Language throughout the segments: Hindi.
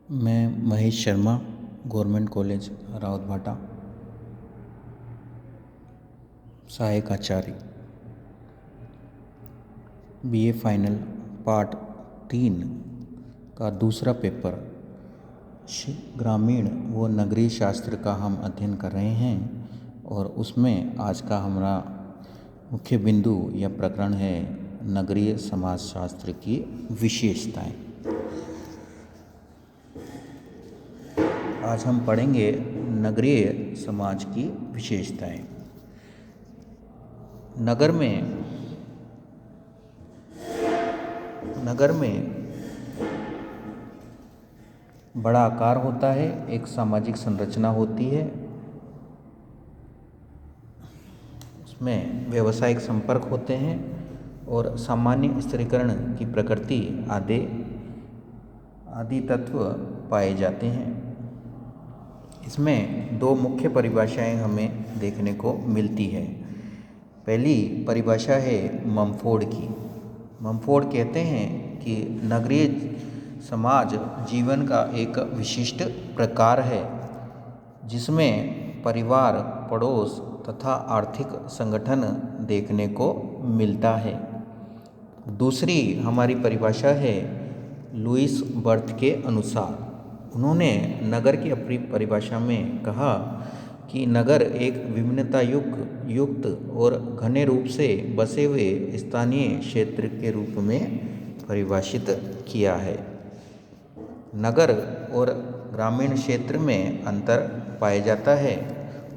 मैं महेश शर्मा, गवर्नमेंट कॉलेज रावतभाटा, सहायक आचार्य, बीए फाइनल पार्ट 3 का दूसरा पेपर ग्रामीण व नगरीय शास्त्र का हम अध्ययन कर रहे हैं और उसमें आज का हमारा मुख्य बिंदु या प्रकरण है नगरीय समाजशास्त्र की विशेषताएं। आज हम पढ़ेंगे नगरीय समाज की विशेषताएं। नगर में बड़ा आकार होता है, एक सामाजिक संरचना होती है, उसमें व्यावसायिक संपर्क होते हैं और सामान्य स्थिरीकरण की प्रकृति आदि तत्व पाए जाते हैं। इसमें दो मुख्य परिभाषाएं हमें देखने को मिलती है। पहली परिभाषा है मम्फोर्ड की। मम्फोर्ड कहते हैं कि नगरीय समाज जीवन का एक विशिष्ट प्रकार है जिसमें परिवार, पड़ोस तथा आर्थिक संगठन देखने को मिलता है। दूसरी हमारी परिभाषा है लुईस बर्थ के अनुसार। उन्होंने नगर की अपनी परिभाषा में कहा कि नगर एक विभिन्नता युक्त और घने रूप से बसे हुए स्थानीय क्षेत्र के रूप में परिभाषित किया है। नगर और ग्रामीण क्षेत्र में अंतर पाया जाता है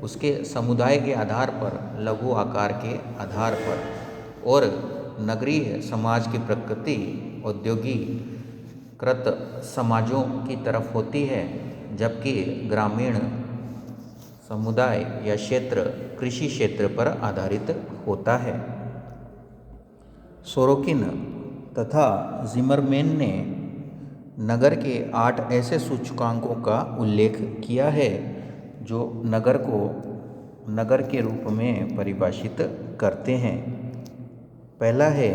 उसके समुदाय के आधार पर, लघु आकार के आधार पर, और नगरीय समाज की प्रकृति औद्योगिकृत समाजों की तरफ होती है, जबकि ग्रामीण समुदाय या क्षेत्र कृषि क्षेत्र पर आधारित होता है। सोरोकिन तथा जिमरमैन ने नगर के 8 ऐसे सूचकांकों का उल्लेख किया है जो नगर को नगर के रूप में परिभाषित करते हैं। पहला है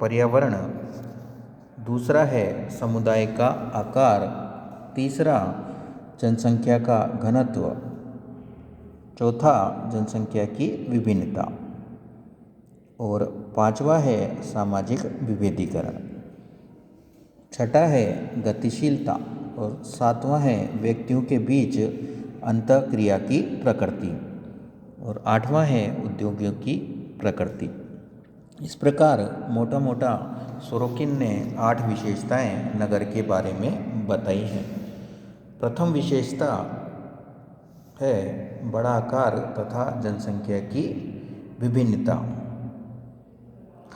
पर्यावरण, दूसरा है समुदाय का आकार, तीसरा जनसंख्या का घनत्व, चौथा जनसंख्या की विभिन्नता और पांचवा है सामाजिक विभेदीकरण। छठा है गतिशीलता और सातवां है व्यक्तियों के बीच अंतःक्रिया की प्रकृति और आठवां है उद्योगों की प्रकृति। इस प्रकार मोटा मोटा सोरोकिन ने 8 विशेषताएं नगर के बारे में बताई हैं। प्रथम विशेषता है बड़ा आकार तथा जनसंख्या की विभिन्नता।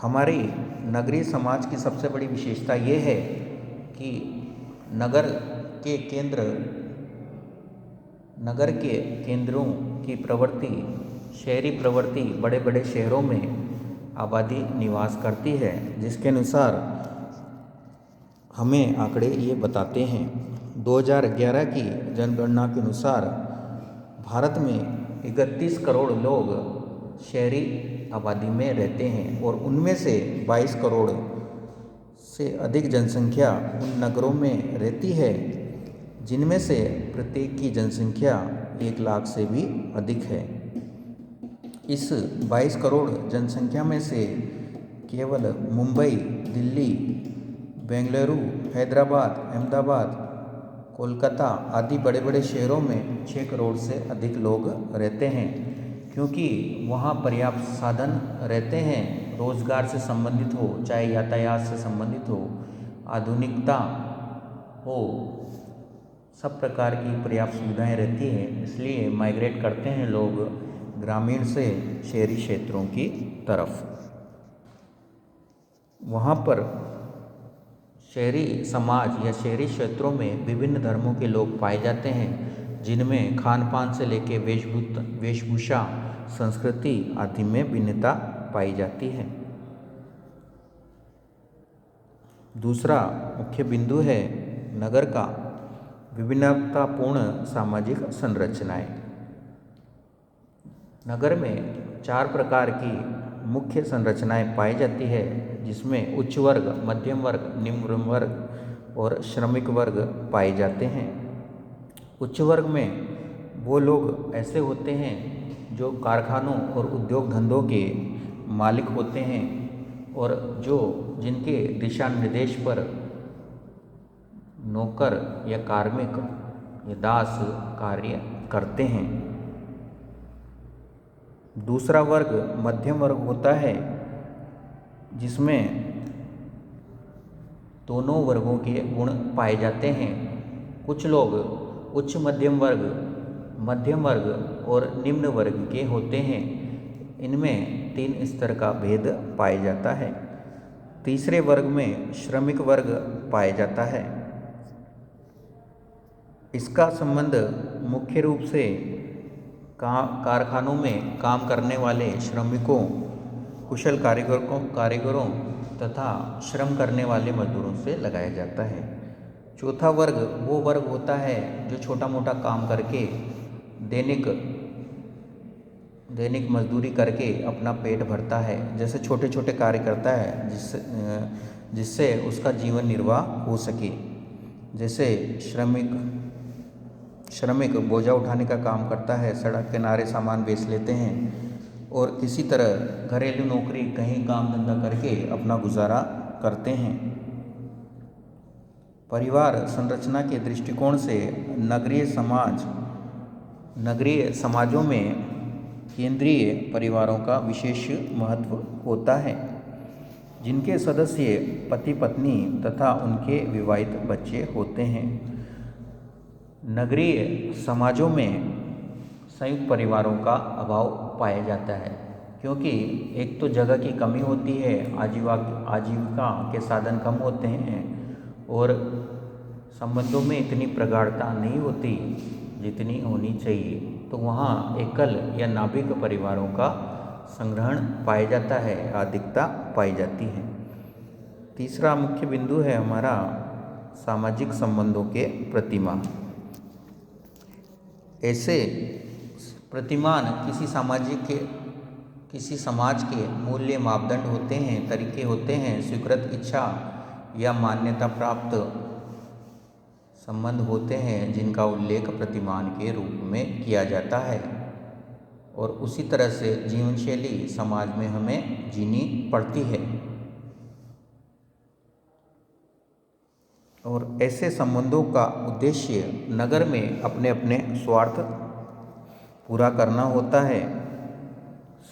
हमारी नगरीय समाज की सबसे बड़ी विशेषता ये है कि नगर के केंद्रों की प्रवृत्ति, शहरी प्रवृत्ति बड़े बड़े शहरों में आबादी निवास करती है, जिसके अनुसार हमें आंकड़े ये बताते हैं। 2011 की जनगणना के अनुसार भारत में 31 करोड़ लोग शहरी आबादी में रहते हैं और उनमें से 22 करोड़ से अधिक जनसंख्या उन नगरों में रहती है जिनमें से प्रत्येक की जनसंख्या 1 लाख से भी अधिक है। इस 22 करोड़ जनसंख्या में से केवल मुंबई, दिल्ली, बेंगलुरु, हैदराबाद, अहमदाबाद, कोलकाता आदि बड़े बड़े शहरों में 6 करोड़ से अधिक लोग रहते हैं, क्योंकि वहाँ पर्याप्त साधन रहते हैं, रोजगार से संबंधित हो, चाहे यातायात से संबंधित हो, आधुनिकता हो, सब प्रकार की पर्याप्त सुविधाएं रहती हैं। इसलिए माइग्रेट करते हैं लोग ग्रामीण से शहरी क्षेत्रों की तरफ। वहाँ पर शहरी समाज या शहरी क्षेत्रों में विभिन्न धर्मों के लोग पाए जाते हैं, जिनमें खान पान से लेकर वेशभूषा, संस्कृति आदि में भिन्नता पाई जाती है। दूसरा मुख्य बिंदु है नगर का विभिन्नतापूर्ण सामाजिक संरचनाएं। नगर में 4 प्रकार की मुख्य संरचनाएं पाई जाती है, जिसमें उच्च वर्ग, मध्यम वर्ग, निम्न वर्ग और श्रमिक वर्ग पाए जाते हैं। उच्च वर्ग में वो लोग ऐसे होते हैं जो कारखानों और उद्योग धंधों के मालिक होते हैं और जो जिनके दिशा निर्देश पर नौकर या कार्मिक या दास कार्य करते हैं। दूसरा वर्ग मध्यम वर्ग होता है जिसमें दोनों वर्गों के गुण पाए जाते हैं। कुछ लोग उच्च मध्यम वर्ग और निम्न वर्ग के होते हैं। इनमें 3 स्तर का भेद पाया जाता है। तीसरे वर्ग में श्रमिक वर्ग पाया जाता है। इसका संबंध मुख्य रूप से कारखानों में काम करने वाले श्रमिकों, कुशल कारीगरों तथा श्रम करने वाले मजदूरों से लगाया जाता है। चौथा वर्ग वो वर्ग होता है जो छोटा मोटा काम करके दैनिक मजदूरी करके अपना पेट भरता है, जैसे छोटे छोटे कार्य करता है जिससे उसका जीवन निर्वाह हो सके। जैसे श्रमिक बोझा उठाने का काम करता है, सड़क किनारे सामान बेच लेते हैं और इसी तरह घरेलू नौकरी कहीं काम धंधा करके अपना गुजारा करते हैं। परिवार संरचना के दृष्टिकोण से नगरीय समाजों में केंद्रीय परिवारों का विशेष महत्व होता है, जिनके सदस्य पति पत्नी तथा उनके विवाहित बच्चे होते हैं। नगरीय समाजों में संयुक्त परिवारों का अभाव पाया जाता है, क्योंकि एक तो जगह की कमी होती है, आजीविका के साधन कम होते हैं और संबंधों में इतनी प्रगाढ़ता नहीं होती जितनी होनी चाहिए, तो वहाँ एकल या नाभिक परिवारों का संग्रहण पाया जाता है, अधिकता पाई जाती है। तीसरा मुख्य बिंदु है हमारा सामाजिक संबंधों के प्रतिमान। ऐसे प्रतिमान किसी समाज के मूल्य मापदंड होते हैं, तरीके होते हैं, स्वीकृत इच्छा या मान्यता प्राप्त संबंध होते हैं जिनका उल्लेख प्रतिमान के रूप में किया जाता है और उसी तरह से जीवन शैली समाज में हमें जीनी पड़ती है। और ऐसे संबंधों का उद्देश्य नगर में अपने अपने स्वार्थ पूरा करना होता है।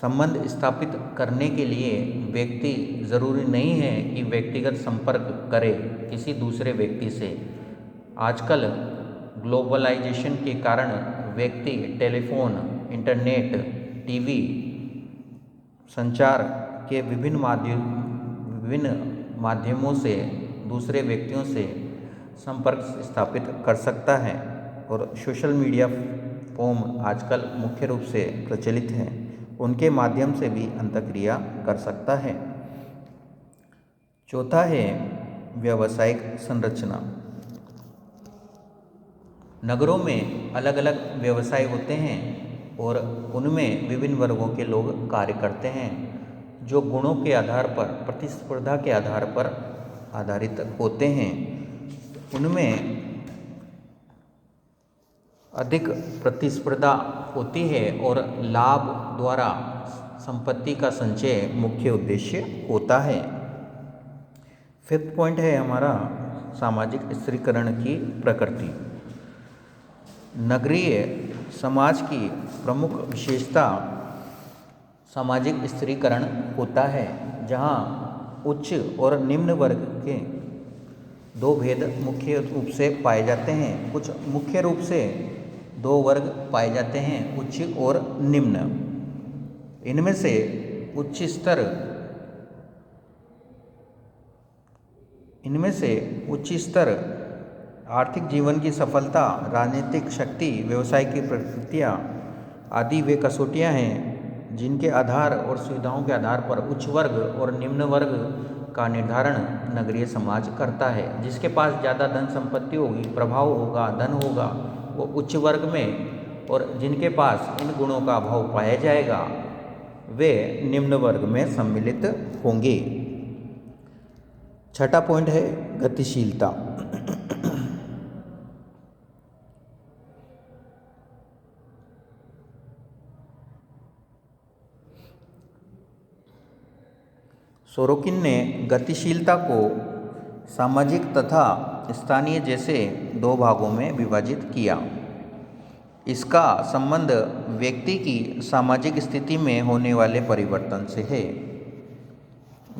संबंध स्थापित करने के लिए व्यक्ति ज़रूरी नहीं है कि व्यक्तिगत संपर्क करे किसी दूसरे व्यक्ति से। आजकल ग्लोबलाइजेशन के कारण व्यक्ति टेलीफोन, इंटरनेट, टीवी, संचार के विभिन्न माध्यमों से दूसरे व्यक्तियों से संपर्क स्थापित कर सकता है और सोशल मीडिया फॉर्म आजकल मुख्य रूप से प्रचलित हैं, उनके माध्यम से भी अंतःक्रिया कर सकता है। चौथा है व्यावसायिक संरचना। नगरों में अलग अलग व्यवसाय होते हैं और उनमें विभिन्न वर्गों के लोग कार्य करते हैं, जो गुणों के आधार पर, प्रतिस्पर्धा के आधार पर आधारित होते हैं। उनमें अधिक प्रतिस्पर्धा होती है और लाभ द्वारा संपत्ति का संचय मुख्य उद्देश्य होता है। 5th पॉइंट है हमारा सामाजिक स्थिरीकरण की प्रकृति। नगरीय समाज की प्रमुख विशेषता सामाजिक स्थिरीकरण होता है, जहाँ उच्च और निम्न वर्ग के 2 भेद मुख्य रूप से पाए जाते हैं। कुछ मुख्य रूप से 2 वर्ग पाए जाते हैं, उच्च और निम्न। इनमें से उच्च स्तर आर्थिक जीवन की सफलता, राजनीतिक शक्ति, व्यवसाय की प्रकृतियाँ आदि वे कसौटियाँ हैं जिनके आधार और सुविधाओं के आधार पर उच्च वर्ग और निम्न वर्ग का निर्धारण नगरीय समाज करता है। जिसके पास ज़्यादा धन संपत्ति होगी, प्रभाव होगा, धन होगा, वो उच्च वर्ग में, और जिनके पास इन गुणों का अभाव पाया जाएगा वे निम्न वर्ग में सम्मिलित होंगे। छठा पॉइंट है गतिशीलता। सोरोकिन ने गतिशीलता को सामाजिक तथा स्थानीय जैसे दो भागों में विभाजित किया। इसका संबंध व्यक्ति की सामाजिक स्थिति में होने वाले परिवर्तन से है,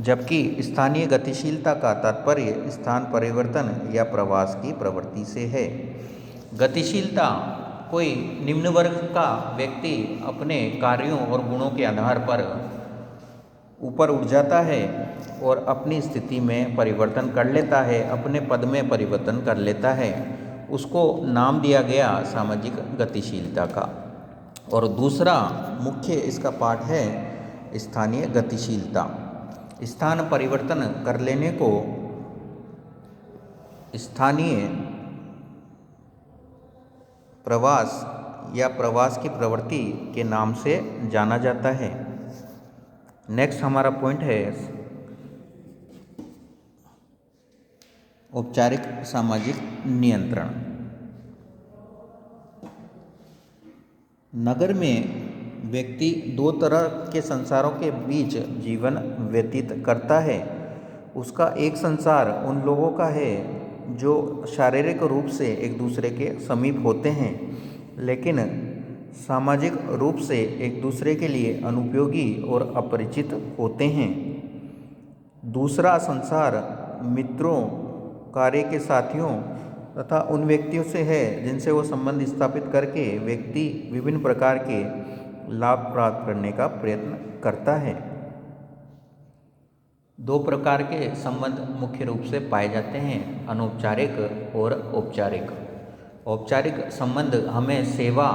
जबकि स्थानीय गतिशीलता का तात्पर्य स्थान परिवर्तन या प्रवास की प्रवृत्ति से है। गतिशीलता कोई निम्न वर्ग का व्यक्ति अपने कार्यों और गुणों के आधार पर ऊपर उठ जाता है और अपनी स्थिति में परिवर्तन कर लेता है, अपने पद में परिवर्तन कर लेता है, उसको नाम दिया गया सामाजिक गतिशीलता का। और दूसरा मुख्य इसका पार्ट है स्थानीय गतिशीलता। स्थान परिवर्तन कर लेने को स्थानीय प्रवास या प्रवास की प्रवृत्ति के नाम से जाना जाता है। नेक्स्ट हमारा पॉइंट है औपचारिक सामाजिक नियंत्रण। नगर में व्यक्ति दो तरह के संसारों के बीच जीवन व्यतीत करता है। उसका एक संसार उन लोगों का है जो शारीरिक रूप से एक दूसरे के समीप होते हैं, लेकिन सामाजिक रूप से एक दूसरे के लिए अनुपयोगी और अपरिचित होते हैं। दूसरा संसार मित्रों, कार्य के साथियों तथा उन व्यक्तियों से है जिनसे वो संबंध स्थापित करके व्यक्ति विभिन्न प्रकार के लाभ प्राप्त करने का प्रयत्न करता है। दो प्रकार के संबंध मुख्य रूप से पाए जाते हैं, अनौपचारिक और औपचारिक। औपचारिक संबंध हमें सेवा,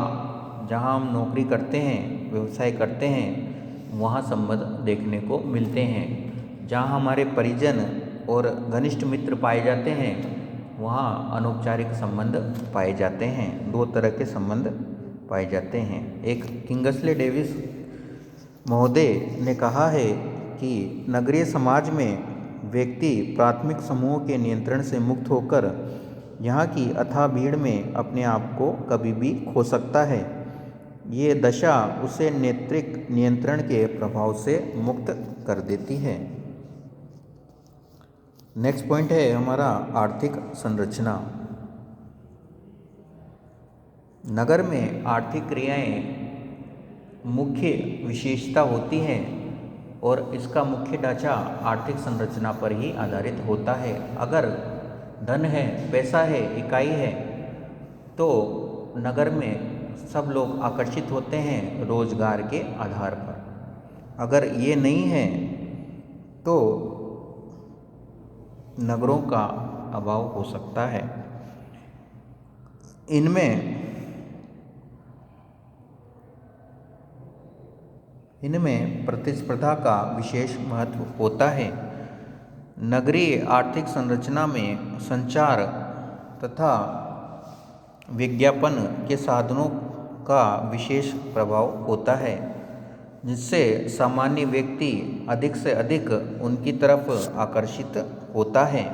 जहाँ हम नौकरी करते हैं, व्यवसाय करते हैं, वहाँ संबंध देखने को मिलते हैं। जहाँ हमारे परिजन और घनिष्ठ मित्र पाए जाते हैं, वहाँ अनौपचारिक संबंध पाए जाते हैं। दो तरह के संबंध पाए जाते हैं। एक किंगस्ले डेविस महोदय ने कहा है कि नगरीय समाज में व्यक्ति प्राथमिक समूहों के नियंत्रण से मुक्त होकर यहाँ की अथाह भीड़ में अपने आप को कभी भी खो सकता है। ये दशा उसे नेत्रिक नियंत्रण के प्रभाव से मुक्त कर देती है। नेक्स्ट पॉइंट है हमारा आर्थिक संरचना। नगर में आर्थिक क्रियाएं मुख्य विशेषता होती हैं और इसका मुख्य ढांचा आर्थिक संरचना पर ही आधारित होता है। अगर धन है, पैसा है, इकाई है, तो नगर में सब लोग आकर्षित होते हैं रोजगार के आधार पर। अगर ये नहीं है तो नगरों का अभाव हो सकता है। इनमें प्रतिस्पर्धा का विशेष महत्व होता है। नगरीय आर्थिक संरचना में संचार तथा विज्ञापन के साधनों का विशेष प्रभाव होता है, जिससे सामान्य व्यक्ति अधिक से अधिक उनकी तरफ आकर्षित होता है।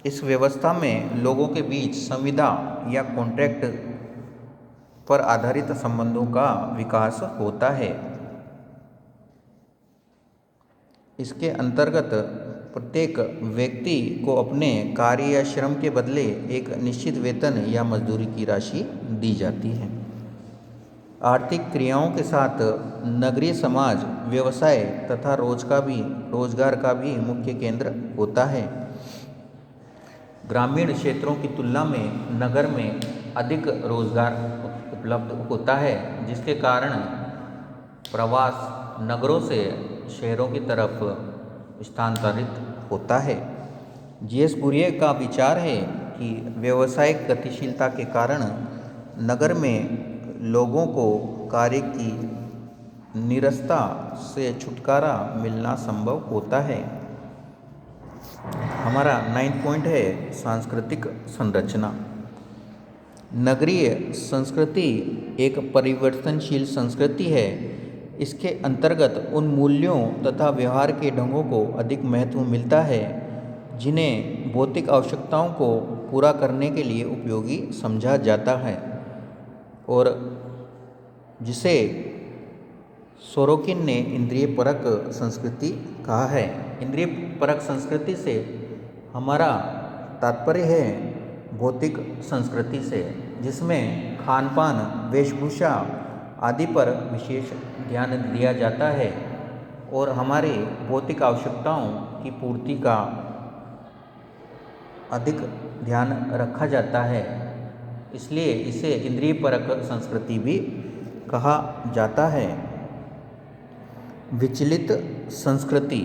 इस व्यवस्था में लोगों के बीच संविदा या कॉन्ट्रैक्ट पर आधारित संबंधों का विकास होता है। इसके अंतर्गत प्रत्येक व्यक्ति को अपने कार्य या श्रम के बदले एक निश्चित वेतन या मजदूरी की राशि दी जाती है। आर्थिक क्रियाओं के साथ नगरीय समाज व्यवसाय तथा रोजगार का भी मुख्य केंद्र होता है। ग्रामीण क्षेत्रों की तुलना में नगर में अधिक रोजगार उपलब्ध होता है, जिसके कारण प्रवास नगरों से शहरों की तरफ स्थानांतरित होता है। जी.एस. कुरियन का विचार है कि व्यावसायिक गतिशीलता के कारण नगर में लोगों को कार्य की नीरसता से छुटकारा मिलना संभव होता है। हमारा 9th पॉइंट है सांस्कृतिक संरचना। नगरीय संस्कृति एक परिवर्तनशील संस्कृति है। इसके अंतर्गत उन मूल्यों तथा व्यवहार के ढंगों को अधिक महत्व मिलता है जिन्हें भौतिक आवश्यकताओं को पूरा करने के लिए उपयोगी समझा जाता है और जिसे सोरोकिन ने इंद्रिय परक संस्कृति कहा है। इंद्रिय परक संस्कृति से हमारा तात्पर्य है भौतिक संस्कृति से, जिसमें खान पान, वेशभूषा आदि पर विशेष ध्यान दिया जाता है और हमारे भौतिक आवश्यकताओं की पूर्ति का अधिक ध्यान रखा जाता है, इसलिए इसे इंद्रिय परक संस्कृति भी कहा जाता है। विचलित संस्कृति,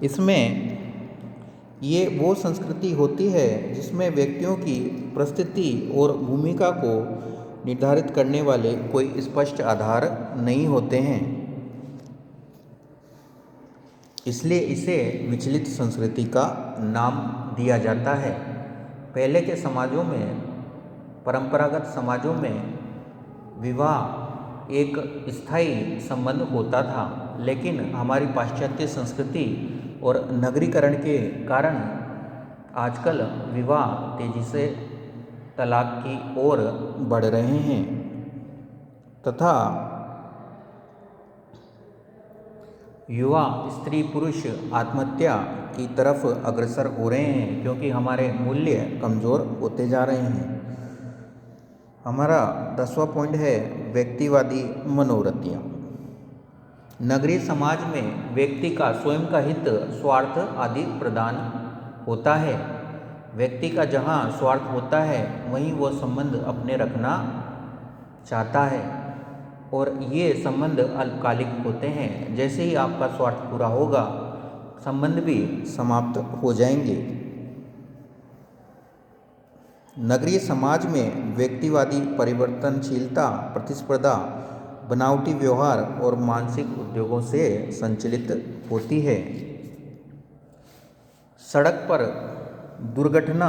इसमें ये वो संस्कृति होती है जिसमें व्यक्तियों की परिस्थिति और भूमिका को निर्धारित करने वाले कोई स्पष्ट आधार नहीं होते हैं, इसलिए इसे विचलित संस्कृति का नाम दिया जाता है। पहले के समाजों में, परंपरागत समाजों में विवाह एक स्थायी संबंध होता था, लेकिन हमारी पाश्चात्य संस्कृति और नगरीकरण के कारण आजकल विवाह तेजी से तलाक की ओर बढ़ रहे हैं तथा युवा स्त्री पुरुष आत्महत्या की तरफ अग्रसर हो रहे हैं, क्योंकि हमारे मूल्य कमज़ोर होते जा रहे हैं। हमारा 10वां पॉइंट है व्यक्तिवादी मनोवृत्तियाँ। नगरीय समाज में व्यक्ति का स्वयं का हित, स्वार्थ आदि प्रदान होता है। व्यक्ति का जहाँ स्वार्थ होता है वहीं वो संबंध अपने रखना चाहता है और ये संबंध अल्पकालिक होते हैं। जैसे ही आपका स्वार्थ पूरा होगा, संबंध भी समाप्त हो जाएंगे। नगरीय समाज में व्यक्तिवादी परिवर्तनशीलता, प्रतिस्पर्धा, बनावटी व्यवहार और मानसिक उद्योगों से संचालित होती है। सड़क पर दुर्घटना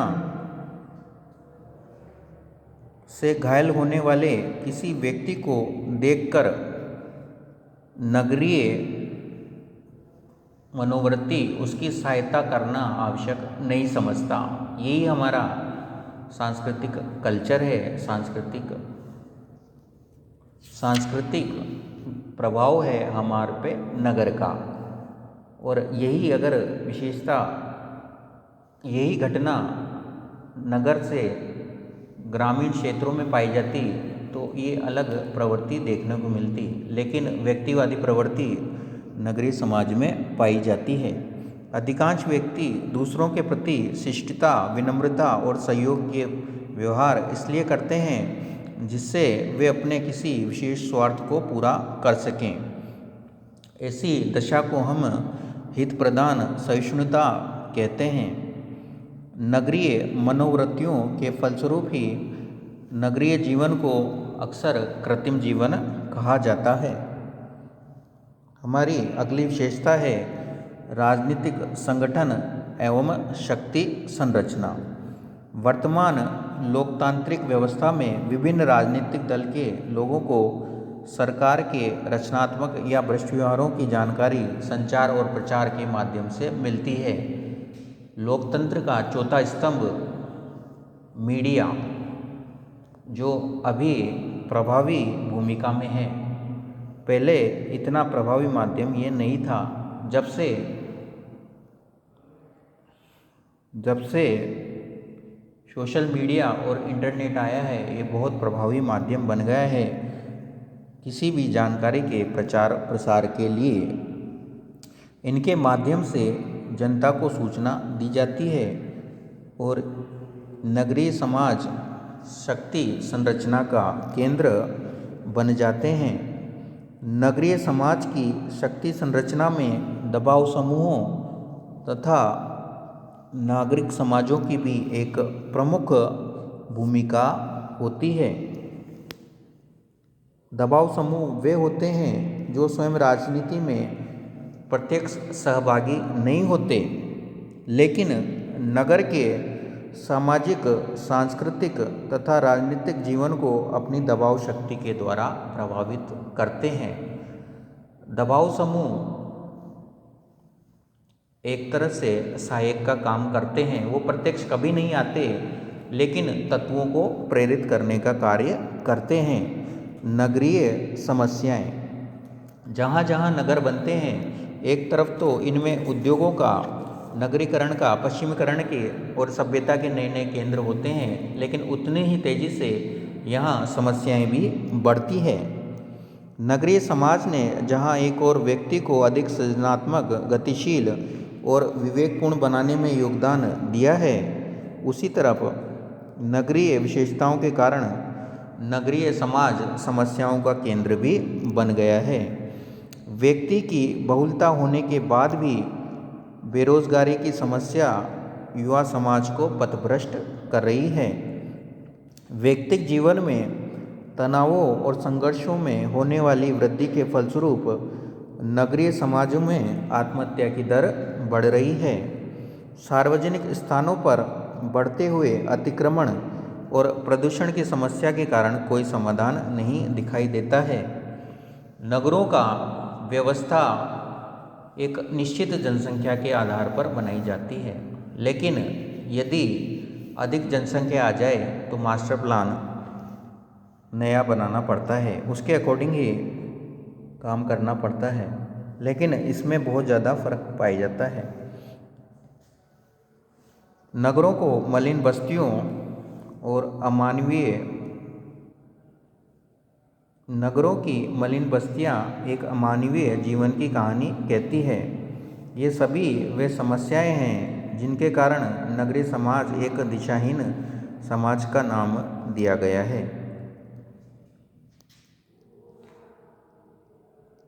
से घायल होने वाले किसी व्यक्ति को देखकर नगरीय मनोवृत्ति उसकी सहायता करना आवश्यक नहीं समझता। यही हमारा सांस्कृतिक कल्चर है, सांस्कृतिक प्रभाव है हमारे पे नगर का। और यही अगर विशेषता, यही घटना नगर से ग्रामीण क्षेत्रों में पाई जाती तो ये अलग प्रवृत्ति देखने को मिलती, लेकिन व्यक्तिवादी प्रवृत्ति नगरीय समाज में पाई जाती है। अधिकांश व्यक्ति दूसरों के प्रति शिष्टता, विनम्रता और सहयोग के व्यवहार इसलिए करते हैं जिससे वे अपने किसी विशेष स्वार्थ को पूरा कर सकें। ऐसी दशा को हम हित प्रदान सहिष्णुता कहते हैं। नगरीय मनोवृत्तियों के फलस्वरूप ही नगरीय जीवन को अक्सर कृत्रिम जीवन कहा जाता है। हमारी अगली विशेषता है राजनीतिक संगठन एवं शक्ति संरचना। वर्तमान लोकतांत्रिक व्यवस्था में विभिन्न राजनीतिक दल के लोगों को सरकार के रचनात्मक या भ्रष्ट व्यवहारों की जानकारी संचार और प्रचार के माध्यम से मिलती है। लोकतंत्र का चौथा स्तंभ मीडिया, जो अभी प्रभावी भूमिका में है। पहले इतना प्रभावी माध्यम ये नहीं था। जब से सोशल मीडिया और इंटरनेट आया है, ये बहुत प्रभावी माध्यम बन गया है किसी भी जानकारी के प्रचार प्रसार के लिए। इनके माध्यम से जनता को सूचना दी जाती है और नगरीय समाज शक्ति संरचना का केंद्र बन जाते हैं। नगरीय समाज की शक्ति संरचना में दबाव समूहों तथा नागरिक समाजों की भी एक प्रमुख भूमिका होती है। दबाव समूह वे होते हैं जो स्वयं राजनीति में प्रत्यक्ष सहभागी नहीं होते, लेकिन नगर के सामाजिक, सांस्कृतिक तथा राजनीतिक जीवन को अपनी दबाव शक्ति के द्वारा प्रभावित करते हैं। दबाव समूह एक तरह से सहायक का काम करते हैं। वो प्रत्यक्ष कभी नहीं आते, लेकिन तत्वों को प्रेरित करने का कार्य करते हैं। नगरीय समस्याएं, जहाँ जहाँ नगर बनते हैं, एक तरफ तो इनमें उद्योगों का, नगरीकरण का, पश्चिमीकरण के और सभ्यता के नए नए केंद्र होते हैं, लेकिन उतने ही तेजी से यहाँ समस्याएं भी बढ़ती है। नगरीय समाज ने जहाँ एक और व्यक्ति को अधिक सृजनात्मक, गतिशील और विवेकपूर्ण बनाने में योगदान दिया है, उसी तरफ नगरीय विशेषताओं के कारण नगरीय समाज समस्याओं का केंद्र भी बन गया है। व्यक्ति की बहुलता होने के बाद भी बेरोजगारी की समस्या युवा समाज को पथभ्रष्ट कर रही है। व्यक्तिगत जीवन में तनावों और संघर्षों में होने वाली वृद्धि के फलस्वरूप नगरीय समाजों में आत्महत्या की दर बढ़ रही है। सार्वजनिक स्थानों पर बढ़ते हुए अतिक्रमण और प्रदूषण की समस्या के कारण कोई समाधान नहीं दिखाई देता है। नगरों का व्यवस्था एक निश्चित जनसंख्या के आधार पर बनाई जाती है, लेकिन यदि अधिक जनसंख्या आ जाए तो मास्टर प्लान नया बनाना पड़ता है, उसके अकॉर्डिंग ही काम करना पड़ता है, लेकिन इसमें बहुत ज़्यादा फर्क पाया जाता है। नगरों को मलिन बस्तियों और अमानवीय नगरों की मलिन बस्तियां एक अमानवीय जीवन की कहानी कहती है। ये सभी वे समस्याएं हैं जिनके कारण नगरीय समाज एक दिशाहीन समाज का नाम दिया गया है।